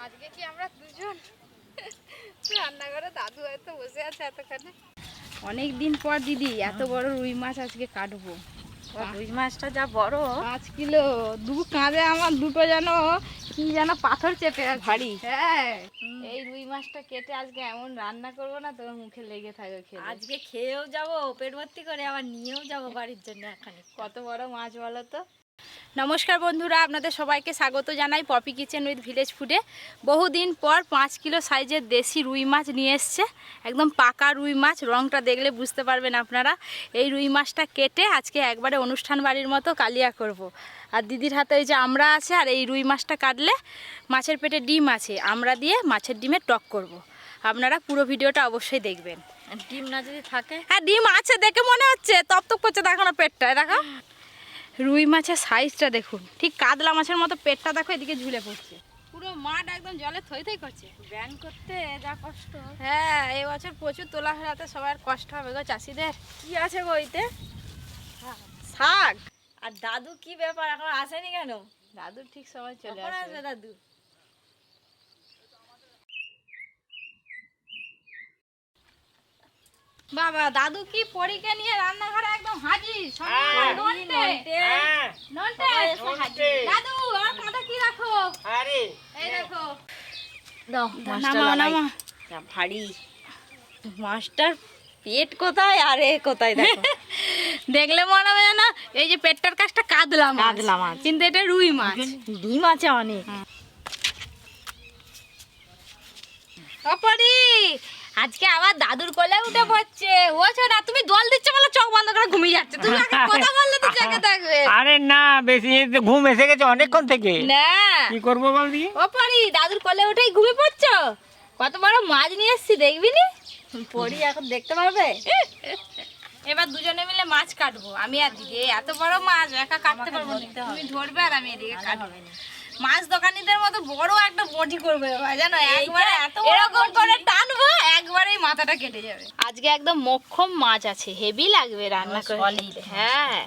আজকে কি আমরা দুজন রান্নাঘরে, দাদু হয়তো বসে আছে এতখানে। অনেক দিন পর দিদি এত বড় রুই মাছ আজকে কাটবো। রুই মাছটা যা বড়, 5 কিলো। দু কাঁধে আমার দুটো যেন কি যেন পাথর চেপে আছে ভারী। হ্যাঁ, এই রুই মাছটা কেটে আজকে এমন রান্না করবো না তোর মুখে লেগে থাকবে খেলে। আজকে খেয়েও যাবো পেট ভর্তি করে, আবার নিয়েও যাবো বাড়ির জন্য। এখানে কত বড় মাছ বলো তো। নমস্কার বন্ধুরা, আপনাদের সবাইকে স্বাগত জানাই পপি কিচেন উইথ ভিলেজ ফুডে। বহুদিন পর 5 কিলো সাইজের দেশি রুই মাছ নিয়ে এসছে, একদম পাকা রুই মাছ। রংটা দেখলে বুঝতে পারবেন আপনারা। এই রুই মাছটা কেটে আজকে একবারে অনুষ্ঠান বাড়ির মতো কালিয়া করব। আর দিদির হাতে ওই যে আমরা আছে, আর এই রুই মাছটা কাটলে মাছের পেটে ডিম আছে, আমরা দিয়ে মাছের ডিমের টক করব। আপনারা পুরো ভিডিওটা অবশ্যই দেখবেন। ডিম না যদি থাকে? হ্যাঁ, ডিম আছে, দেখে মনে হচ্ছে তপ করছে, দেখো না পেটটায়, দেখো রুই মাছের সাইজটা দেখুন, ঠিক কাতলা মাছের মতো পেটটা দেখো, এদিকে ঝুলে পড়ছে। পুরো মাঠ একদম জলে থই থই করছে। ব্যান করতে যা কষ্ট। হ্যাঁ, এই বছর প্রচুর তোলা হাতে সবার কষ্ট হবে গো চাষিদের। কি আছে বইতে? শাক। আর দাদু কি ব্যাপার, এখন আসেনি কেন? দাদুর ঠিক সময় চলে কখন আসবে আসবে দাদু? বাবা, দাদু কি পরীকে নিয়ে রান্নাঘরে একদম হাজির। দাদু আর কাঁটা কি রাখো? এই দেখো, দাও মাছটা নামাও লাগাই। নামাও। যা ভারী মাছটার পেট কোথায় আর এ কোথায় দেখো। দেখলে মনে হবে না এই যে পেটটার কাছটা কাতলা কাতলা মাছ। কিন্তু এটা রুই মাছ। ডিম আছে অনেক। অপরি আজকে আবার দাদুর কোলে উঠে পড়ছে। ওছো না, তুমি দোল দিচ্ছ বলে চোখ বন্ধ করে ঘুমিয়ে যাচ্ছে। তুমি আগে কথা বললে তো জেগে থাকবে। আরে না, বেশি ঘুম এসে গেছে অনেকক্ষণ থেকে। না, কি করবো বল দি? অপরি দাদুর কোলে উঠেই ঘুমিয়ে পড়ছো। কত বড় মাছ নিয়ে এসেছি দেখবি নি? পরি এখন দেখতে পারবে। এবার দুজনে মিলে মাছ কাটবো, আমি আর দিদি। এত বড় মাছ একা কাটতে পারবো না, তুমি ধরবে আর আমি এদিকে কাটবো। মাছ দোকানিদের মতো বড় একটা বটি করবে জানো, একবারে এরকম করে টানবো, একবারেই মাথাটা কেটে যাবে। আজকে একদম মোক্ষম মাছ আছে, হেভি লাগবে রান্না করে। হ্যাঁ,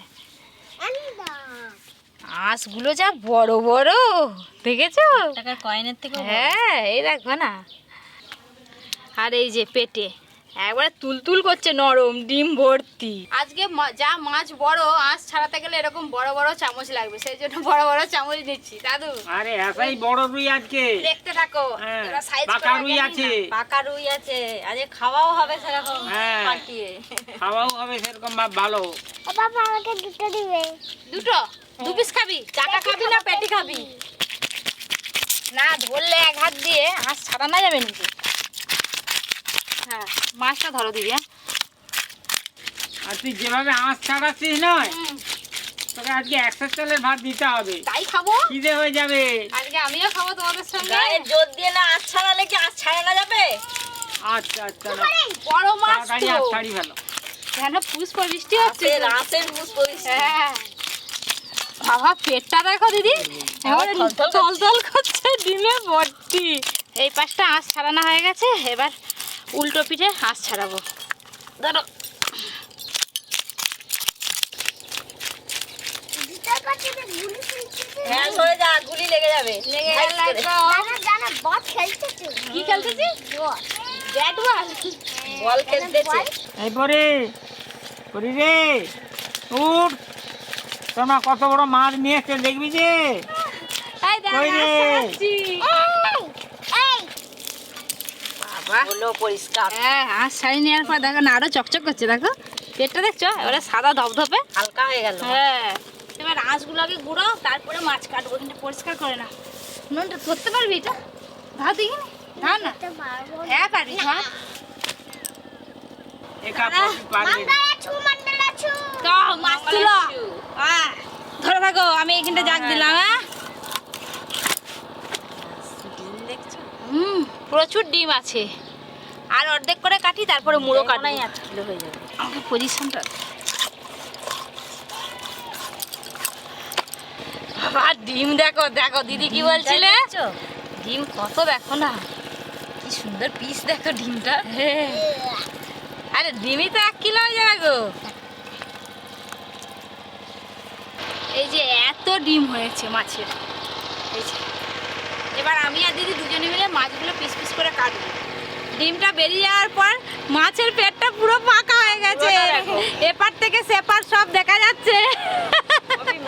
মাছগুলো যা বড় বড়, দেখেছো? টাকার কয়েনের থেকে হ্যাঁ, এই দেখো না। আর এই যে পেটে একবারে তুলতুল করছে, নরম, ডিম ভর্তি। আজকে যা মাছ বড়, আঁশ ছাড়াতে গেলে এরকম বড় বড় চামচ লাগবে, সেই জন্য বড় বড় চামচ দিচ্ছি দাদু। আরে এসাই বড় রুই আজকে। দেখতে থাকো, এরা সাইজ পাকা রুই আছে। পাকা রুই আছে, আজকে খাওয়াও হবে সেরকম পাঠিয়ে। খাওয়াও হবে সেরকম ভালো। বাবা আমাকে দুটো দিবে। দুটো? 2 পিস খাবি? চাকা খাবি না পেটি খাবি? না, ধরলে এক হাত দিয়ে আঁশ ছাড়ানো যাবে নাকি? হ্যাঁ, মাছটা ধরো দিবি। আর তুই যেভাবে আঁশ ছাড়াচ্ছিস নয়, তোকে আজকে 100 চালের ভাত দিতে হবে। তাই খাবো, খিদে হয়ে যাবে। আজকে আমিও খাবো তোমাদের সঙ্গে। গায়ে জোর দিয়ে না আঁশ ছাড়ালে কি আঁশ ছাড়ানো যাবে? আচ্ছা আচ্ছা, বড় মাছ তাড়াতাড়ি তো, আঁশ ছাড়ি ফেলো। যেন পুষ্প বৃষ্টি হচ্ছে। রাতের মুখ পরিষ্কার। হ্যাঁ, বাবা পেটটা দেখো দিদি, এবারে টলটল করছে, ডিমে ভর্তি। এই পাশটা আঁশ ছাড়ানো হয়ে গেছে, এবার উল্টো পিঠে আঁশ ছাড়াবো। ধরো, হ্যাঁ সরে যা, গুলি লেগে যাবে। লেগে গেল একদম। জানা বল খেলতেছে। কি খেলতেছি? Bat ball. বল খেলতেছে। এরপরে করি রে, উঠ। তোমরা কত বড় মাছ নিয়ে এসছে দেখবি যে। এই দেখ, কই রে? আঁশ ছাড়াচ্ছি। এই বাবা, হলো পরিষ্কার। হ্যাঁ, আঁশ ছাড়িয়ে নেওয়ার পর দেখো না আরো চকচক করছে, দেখো পেটটা দেখছো, এবারে সাদা ধপধপে হালকা হয়ে গেল। হ্যাঁ, এবার আঁশগুলোকে গুঁড়ো, তারপরে মাছ কাটবো, কিন্তু পরিষ্কার করে না। নুনটা ধরতে পারবি এটা? ধর দেখি, ধর না। তো পারবো। হ্যাঁ পারবি, ধর। একা পপি পারবে না। মন্ডলা ছু। তো মাছ তুলো। ধরে থাকো, আমি এখানটা জাগ দিলাম। হ্যাঁ, ডিম দেখছো? প্রচুর ডিম আছে। আর অর্ধেক করে কাটি, তারপরে মুড়ো কাটবো। 8 কিলো হয়ে যাবে। আমাকে পজিশনটা বাবা, ডিম দেখো দেখো, দিদি কি বলছিলে? ডিম কত দেখো না, কি সুন্দর পিস দেখো ডিমটা। আরে ডিমই তো 1 কিলো হয়ে যাবে গো। এই যে এত ডিম হয়েছে মাছের, এই যে এবার আমি আর দিদি দুজনে মিলে মাছগুলো পিস পিস করে কাটবো। ডিমটা বেরিয়ে যাওয়ার পর মাছের পেটটা পুরো পাকা হয়ে গেছে, এপার থেকে সেপার সব দেখা যাচ্ছে।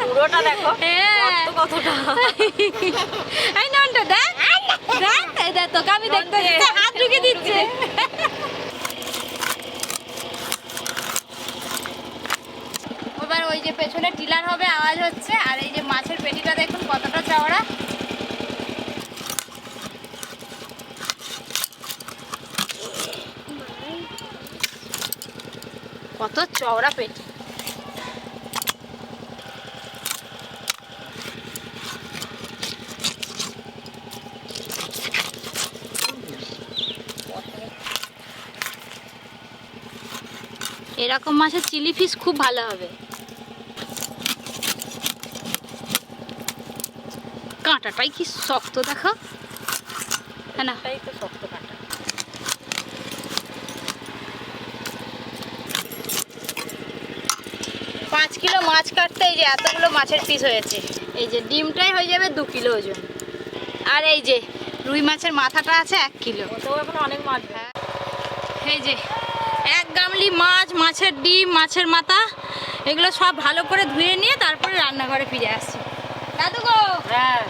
পুরোটা দেখো হ্যাঁ। কতটা। এই ননটা দেখ দেখ, এই দেখ তোকে আমি দেখতে হাত ঢুকে দিচ্ছে। এবার ওই যে পেছনে টিলার হবে, আওয়াজ হচ্ছে। আর এই যে মাছের পেটিটা দেখুন কতটা চওড়া। কত চওড়া পেটি। এরকম মাছের চিলি ফিশ খুব ভালো হবে। কাঁটাটাই কি শক্ত দেখো, হ্যাঁ না? এটাই তো শক্ত কাঁটা। 5 কিলো মাছ কাটতে এই যে এতগুলো মাছের পিস হয়েছে। এই যে ডিমটাই হয়ে যাবে 2 কিলো ওজন। আর এই যে রুই মাছের মাথাটা আছে 1 কিলো। ওতেও এখন অনেক মাছ। হ্যাঁ, এই যে 1 গামলি মাছ, মাছের ডিম, মাছের মাথা, এগুলো সব ভালো করে ধুয়ে নিয়ে তারপরে রান্নাঘরে ফিরে আসছি। দাদু গো, হ্যাঁ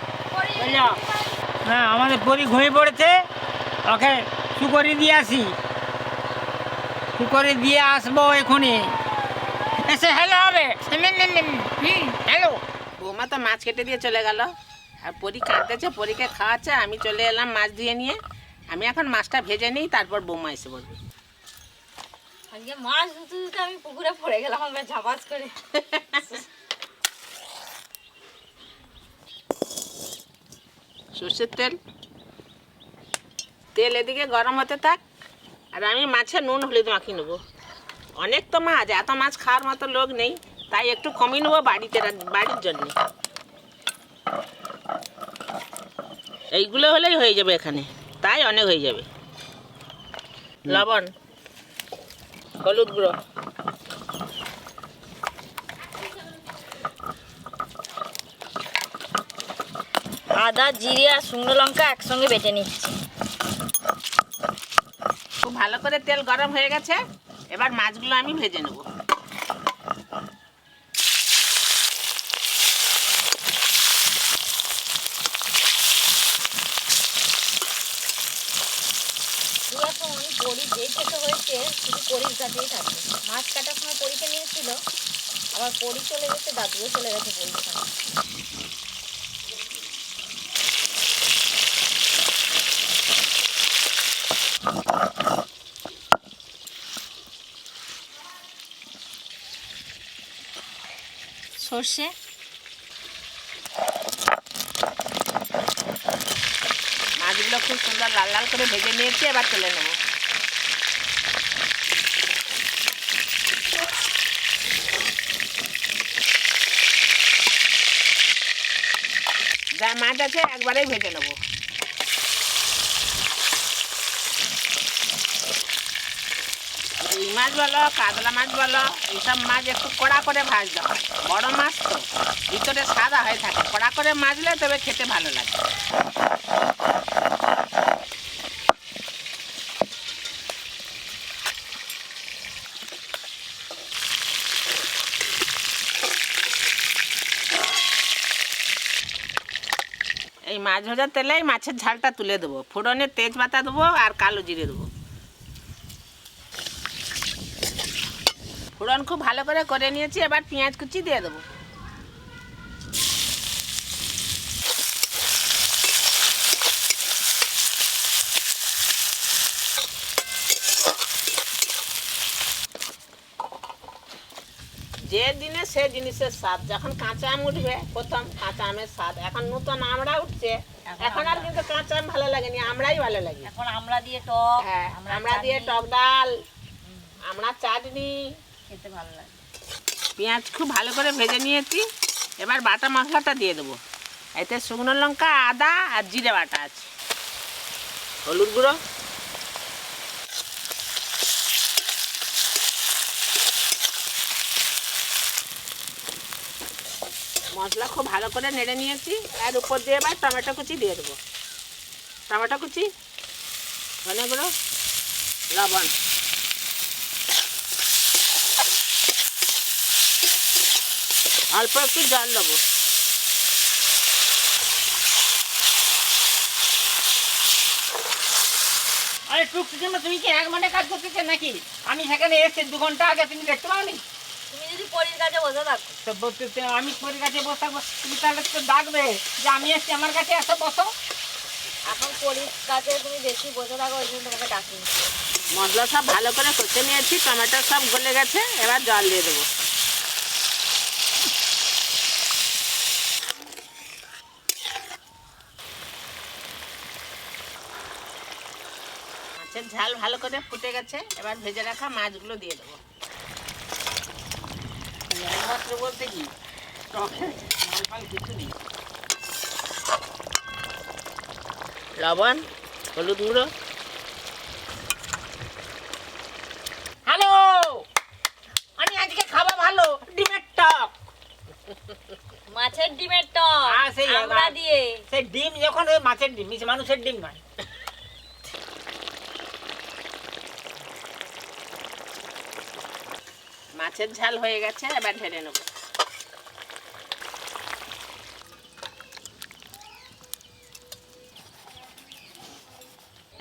হ্যাঁ, আমাদের পরি ঘুমিয়ে পড়েছে, ওকে সুকরি দিয়ে আসি, সুকরি দিয়ে আসবো এখনই। এসে হ্যালো হবে, হ্যালো। বৌমা তো মাছ কেটে দিয়ে চলে গেল, আর পরি কাঁদতেছে, পরীকে খাওয়াচ্ছে, আমি চলে এলাম মাছ ধুয়ে নিয়ে। আমি এখন মাছটা ভেজে নিই, তারপর বৌমা এসে বলবে। আজকে মাছ ধুতে ধুতে আমি পুকুরে পড়ে গেলাম আমার ঝাপাস করে। সর্ষের তেল, তেল এদিকে গরম হতে থাক, আর আমি মাছে নুন হলুদ মাখিয়ে নেবো। অনেক তো মাছ, এত মাছ খাওয়ার মতো লোক নেই, তাই একটু কমিয়ে নেবো বাড়ির জন্য। এইগুলো হলেই হয়ে যাবে এখানে, তাই অনেক হয়ে যাবে। লবণ, হলুদ গুঁড়ো, আদা, জিরে আর শুকনো লঙ্কা একসঙ্গে বেটে নিচ্ছি। খুব ভালো করে তেল গরম হয়ে গেছে, এবার মাছগুলো আমি ভেজে নেব। এখন পরি যে খেতে হয়েছে শুধু পরির কাছেই থাকে। মাছ কাটার সময় পরীকে নিয়েছিল, আবার পরি চলে গেছে, দাদুও চলে গেছে পরির সঙ্গে। সর্ষে, মাছগুলো খুব সুন্দর লাল লাল করে ভেজে নিয়েছি, এবার তুলে নেব। যা মাছ আছে একবারেই ভেজে নেব। রুই মাছ বলো, কাতলা মাছ বলো, এইসব মাছ একটু কড়া করে ভাজতে হয়। বড় মাছ তো ভিতরে সাদা হয়ে থাকে, কড়া করে মাজলে তবে খেতে ভালো লাগে। এই মাছ ভাজার তেলেই মাছের ঝালটা তুলে দেবো। ফোড়নে তেজপাতা দেবো আর কালো জিরে দেবো। ফোড়ন খুব ভালো করে নিয়েছি, এবার পেঁয়াজ কুচি দিয়ে দেবো। যে দিনে সে জিনিসের স্বাদ। যখন কাঁচা আম উঠবে, প্রথম কাঁচা আমের স্বাদ, এখন নতুন আমড়া উঠছে, এখন আর কিন্তু কাঁচা আম ভালো লাগেনি, আমড়াই ভালো লাগে। এখন আমরা দিয়ে টক, হ্যাঁ, আমড়া দিয়ে টক ডাল, আমড়া চাটনি খেতে ভালো লাগে। পেঁয়াজ খুব ভালো করে ভেজে নিয়েছি, এবার বাটা মশলাটা দিয়ে দেবো। এতে শুকনো লঙ্কা, আদা আর জিরে বাটা আছে, হলুদ গুঁড়ো, মশলা খুব ভালো করে নেড়ে নিয়েছি, আর উপর দিয়ে এবার টমেটো কুচি দিয়ে দেবো। টমেটো কুচি, ধনে গুঁড়ো, লবণ। অল্প একটু জল দেবো। আরে টুকটুকি মা, তুমি কি 1 ঘন্টা কাজ করতেছে নাকি? আমি সেখানে এসে 2 ঘন্টা আগে, তুমি দেখতে পাওনি? তুমি যদি পরির কাছে বসে থাকো, তো বলতে আমি তোর কাছে বসে থাকবো, তুমি তাহলে তো ডাকবে যে আমি এসছি, আমার কাছে এসে বসো। এখন পরির কাছে তুমি বেশি বসে থাকো, ওই জন্য তোমাকে ডাকিনি। মশলা সব ভালো করে কষে নিয়েছি, টমেটো সব গলে গেছে, এবার জল দিয়ে দেবো। মাছের ঝাল ভালো করে ফুটে গেছে, এবার ভেজে রাখা মাছগুলো দিয়ে দেবো। একমাত্র বলতে কি টকে ঝাল ফাল কিছু নেই। লবণ, হলুদ গুঁড়ো। হ্যালো, আমি আজকে খাবো ভালো ডিমের টক। মাছের ডিমের টক সেই আমরা দিয়ে। সেই ডিম যখন ওই মাছের ডিম, মানুষের ডিম নয়। মাছের ঝাল হয়ে গেছে, এবার ঢেলে নেবো।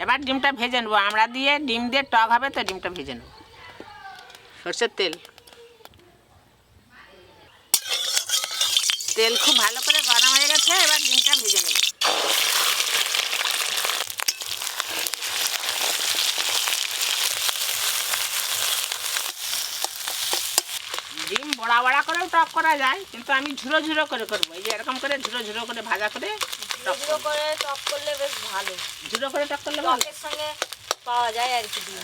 এবার ডিমটা ভেজে নেবো। আমরা দিয়ে ডিম দিয়ে টক হবে, তো ডিমটা ভেজে নেবো। সরষের তেল, তেল খুব ভালো করে গরম হয়ে গেছে, এবার ডিমটা ভেজে নেবো। ডিম বড়া বড়া করেও টক করা যায়, কিন্তু আমি ঝুরো ঝুরো করে করবো। এই যে এরকম করে ঝুরো ঝুরো করে ভাজা করে টক ঝুড়ো করে টক করলে বেশ ভালো, ঝুরো করে টক করলে ভালো। টকের সঙ্গে পাওয়া যায় আর কি ডিম।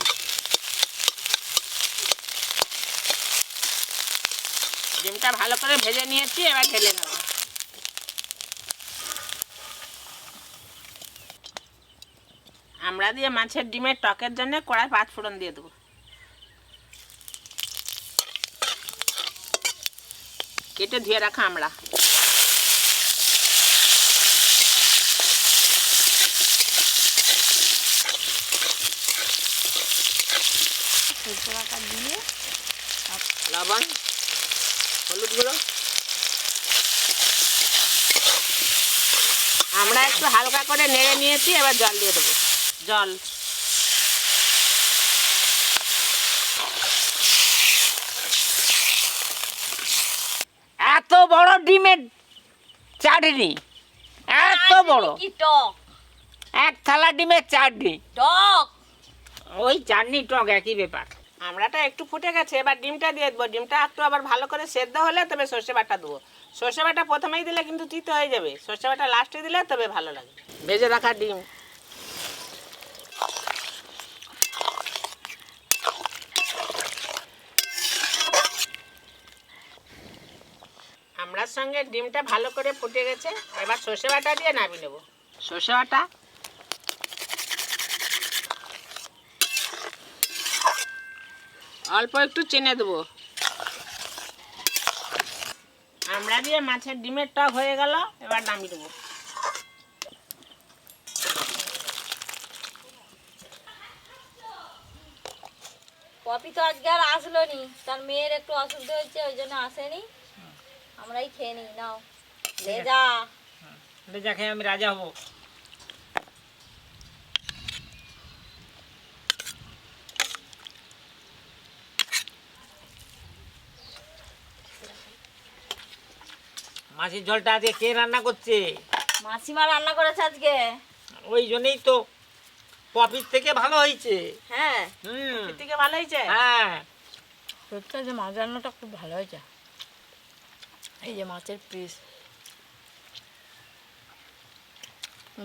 ডিমটা ভালো করে ভেজে নিয়েছি, এবার ঢেলে নেব। আমরা দিয়ে মাছের ডিমের টকের জন্য কড়াই 5 ফোড়ন দিয়ে দেবো। কেটে ধুয়ে রাখা আমরা, দিয়ে লবণ, হলুদ গুঁড়ো। আমরা একটু হালকা করে নেড়ে নিয়েছি, এবার জল দিয়ে দেবো। জল, এত বড় ডিমের চাটনি, এত বড় কি টক, 1 থালা ডিমের চাটনি। টক ওই চাটনি টক একই ব্যাপার। আমড়াটা একটু ফুটে গেছে, এবার ডিমটা দিয়ে দেবো। ডিমটা একটু আবার ভালো করে সেদ্ধ হলে তবে সর্ষে বাটা দেবো। সর্ষে বাটা প্রথমেই দিলে কিন্তু তিতো হয়ে যাবে, সর্ষে বাটা লাস্টে দিলে তবে ভালো লাগে। ভেজে রাখা ডিম, আমড়ার সঙ্গে ডিমটা ভালো করে ফুটে গেছে, এবার সর্ষে বাটা দিয়ে নামিয়ে নেবো। সর্ষে বাটা, অল্প একটু চিনি দেবো। আমরা দিয়ে মাছের ডিমের টক হয়ে গেল, এবার নামিয়ে দেবো। পপি তো আজকে আর আসলো নি, তার মেয়ের একটু অসুবিধা হয়েছে, ওই জন্য আসেনি। আমরাই খেয়ে নিই, নাও ভেজা। যা খেয়ে আমি রাজা হব। মাছের ঝোলটা আজকে কে রান্না করছে? মাসিমা রান্না করেছে আজকে। ওই জন্যই তো পপির থেকে ভালো হয়েছে। হ্যাঁ, এর থেকে ভালো হয়েছে। হ্যাঁ, সত্যি যে মাছ রান্নাটা খুব ভালো হয়েছে। এই যে মাছের পিস,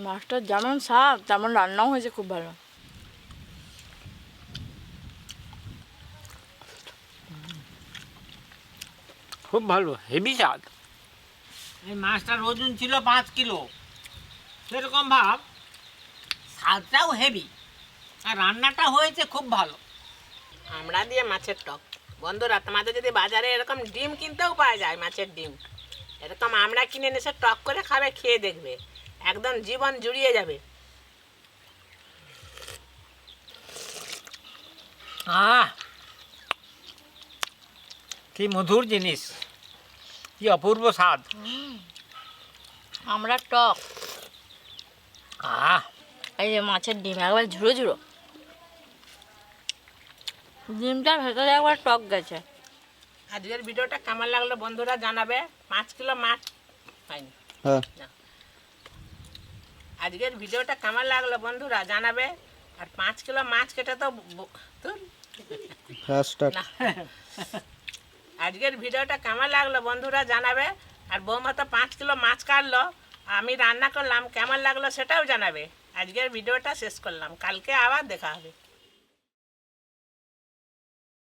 মাছটা যেমন স্বাদ তেমন রান্নাও হয়েছে খুব ভালো। খুব ভালো, হেভি স্বাদ। এই মাছটার ওজন ছিল 5 কিলো, সেরকম ভাব স্বাদটাও হেভি, আর রান্নাটা হয়েছে খুব ভালো। আমরা দিয়ে মাছের টক। বন্ধুরা, তোমাদের যদি বাজারে এরকম ডিম কিনতেও পাওয়া যায়, মাছের ডিম, এরকম আমরা কিনে এসে টক করে খাবে, খেয়ে দেখবে, একদম জীবন জুড়িয়ে যাবে। কি মধুর জিনিস, কি অপূর্ব স্বাদ। আমরা টক, আহ এই যে মাছের ডিম একবার ঝুড়ো ঝুড়ো, ডিমটার ভেতরে একবার টক গেছে। আজকের ভিডিওটা কেমন লাগলো বন্ধুরা জানাবে। 5 কিলো মাছ হয়নি। হ্যাঁ আজকের ভিডিওটা কেমন লাগলো বন্ধুরা জানাবে। আর 5 কিলো মাছ কেটে তো তুল হ্যাশট্যাগ না। আজকের ভিডিওটা কেমন লাগলো বন্ধুরা জানাবে। আর বৌমা তো 5 কিলো মাছ কাটলো, আমি রান্না করলাম, কেমন লাগলো সেটাও জানাবে। আজকের ভিডিওটা শেষ করলাম, কালকে আবার দেখা হবে।